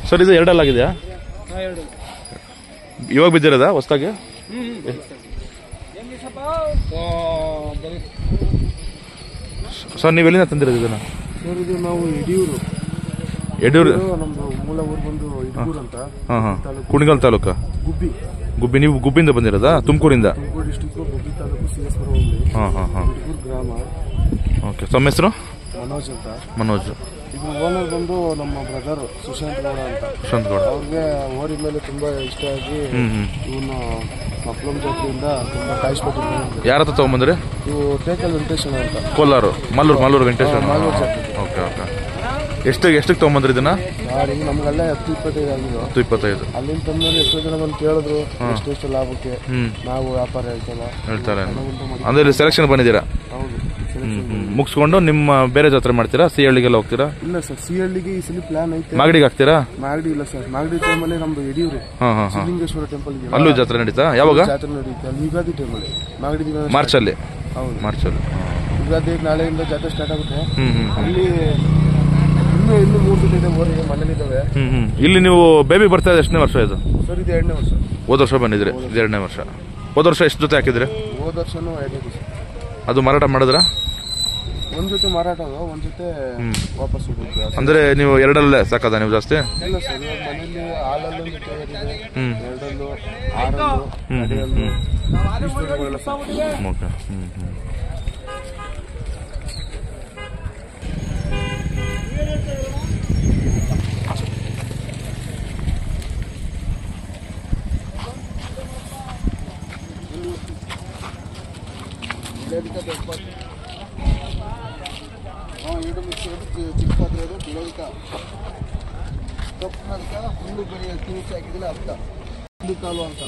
Sir ಇದು ಎರಡಲ್ಲಾಗಿದೆಯಾ? ಇವಾಗ ಬಿದ್ದಿರೋದಾ ಹೊಸದಾಗಿ? ಸರ್ ನೀವು ಎಲ್ಲಿಂದ ತಂದಿರೋದು ಇದನ್ನ? ಸರ್ ಇದು ನಾವು ಯಡಿಯೂರು ನಮ್ದು ಮೂಲ ಊರು ಬಂದು ಯಡಿಯೂರು ಅಂತ. ಕುಣಿಗಲ್ ತಾಲೂಕ ಗುಬ್ಬಿ. ನೀವು ಗುಬ್ಬಿಂದ ಬಂದಿರೋದಾ? ತುಮಕೂರಿಂದ? ತುಮಕೂರು ಡಿಸ್ಟಿಕ್ ಗುಬ್ಬಿ ತಾಲೂಕು ಸಿಎಸ್ಪುರ ಯಡಿಯೂರು ಗ್ರಾಮ. ಓಕೆ, ತಮ್ಮ ಹೆಸರು? ಮನೋಜ್ ಅಂತ. ಮನೋಜ್. ಇದು ಓನರ್ ಬಂದು ನಮ್ಮ ಬ್ರದರ್ ಸುಶಾಂತ್ ಗೌಡ ಅಂತ. ಸುಶಾಂತ್ ಗೌಡ ಅವ್ರಿಗೆ ಓರಿ ಮೇಲೆ ತುಂಬಾ ಇಷ್ಟ ಆಗಿ ಇವನು ಮಕ್ಳಂ ಜಾತಿಯಿಂದ ತುಂಬಾ ಕಾಯಿಸ್ಕೊಟ್ಟಿದ್ದಾರೆ. ಯಾರ ಹತ್ರ ತಗೊಂಬಂದ್ರಿ? ಇವು ಟೇಕಲ್ ವೆಂಕಟೇಶ್ವರ ಅಂತ, ಕೋಲಾರ ಮಲ್ಲೂರು ವೆಂಕಟೇಶ್ವರ. Okay okay. ಎಷ್ಟಕ್ಕೆ ತಗೊಂಬಂದ್ರಿ ಇದನ್ನ? ಈಗ ನಮ್ಗೆಲ್ಲ 10-25 ಆಗಿದ್ದು. 10-25. ಅಲ್ಲಿಂದ ತಂದ್ಮೇಲೆ ಎಷ್ಟೋ ಜನ ಬಂದು ಕೇಳಿದ್ರು ಎಷ್ಟು ಲಾಭಕ್ಕೆ. ನಾವು ವ್ಯಾಪಾರ ಹೇಳ್ತಾರೆ ಅಂದ್ರೆ ಸೆಲೆಕ್ಷನ್ ಬಂದಿದ್ದೀರಾ? ಹೌದು. ಮುಗಿಸ್ಕೊಂಡು ನಿಮ್ಮ ಬೇರೆ ಜಾತ್ರೆ ಮಾಡ್ತೀರಾ? ಸಿಹಳ್ಳಿಗೆಲ್ಲ ಹೋಗ್ತೀರಾ? ಇಲ್ಲ ಸರ್, ಸಿಹಳ್ಳಿಗೆ ಈ ಸಲ ಪ್ಲಾನ್ ಐತೆ. ಮಾಗಡಿಗೆ ಹಾಕ್ತೀರಾ? ಮಾಗಡಿ ಇಲ್ಲ ಸರ್, ಮಾಗಡಿ ಟೈಮಲ್ಲಿ ನಮ್ದು ಯಡಿಯೂರು ಸಿದ್ಧಲಿಂಗೇಶ್ವರ ಟೆಂಪಲ್ ಅಲ್ಲೂ ಜಾತ್ರೆ ನಡೀತಾ? ಯಾವಾಗ ಜಾತ್ರೆ ನಡೀತೆ? ಅಲ್ಲಿ ಯುಗಾದಿ ಟೈಮಲ್ಲಿ ಮಾಗಡಿ ಮಾರ್ಚ್ ಅಲ್ಲಿ. ಹೌದು, ಮಾರ್ಚಲ್ಲಿ ಯುಗಾದಿ ನಾಳೆಯಿಂದ ಜಾತ್ರೆ ಸ್ಟಾರ್ಟ್ ಆಗುತ್ತೆ. ಅಲ್ಲಿ ಇನ್ನು 3 ಜೊತೆ ಇದೆ ಓರಿಗೆ ಮನೇಲಿದ್ದಾವೆ. ಇಲ್ಲಿ ನೀವು ಬೇಬಿ ಬರ್ತಾ ಇದೆ ಎಷ್ಟನೇ ವರ್ಷ ಇದು? ಸರ್ ಇದು 2ನೇ ವರ್ಷ. ಹೋದ ವರ್ಷ ಬಂದಿದ್ರಿ? ಇದು 2ನೇ ವರ್ಷ. ಹೋದ ವರ್ಷ ಎಷ್ಟು ಜೊತೆ ಹಾಕಿದ್ರಿ? ಹೋದ ವರ್ಷನೂ 5ನೇ ದಿವಸ. ಅದು ಮಾರಾಟ ಮಾಡಿದ್ರ? ಒಂದ್ ಜೊತೆ ಮಾರಾಟ, ಒಂದ್ ಜೊತೆ ವಾಪಸ್ ಹೋಗುತ್ತೆ. ಅಂದ್ರೆ ನೀವು ಎರಡಲ್ಲೇ ಸಾಕದ ನೀವು ಜಾಸ್ತಿ? ಇಲ್ಲ ಸರ್, ಇವಾಗ ಮನೇಲಿ ಹಾಲಲ್ಲೂ ಜೊತೆ ಇದೆ, ಎರಡಲ್ಲೂ, ಆರಲ್ಲೂ, ಅಡಿಯಲ್ಲೂ ಓಕೆ. ಚಿಕ್ಕ ಪಾತ್ರೆ ಅದು ಬಿಳೋದಕ್ಕ ಕಪ್ಪನದಕ್ಕ ಹುಲ್ಲು ಬರೀ ಕಿವಿಸಿ ಹಾಕಿದಿಲ್ಲ ಅರ್ಥ ಹುಲ್ಲು ಕಾಲು ಅಂತ.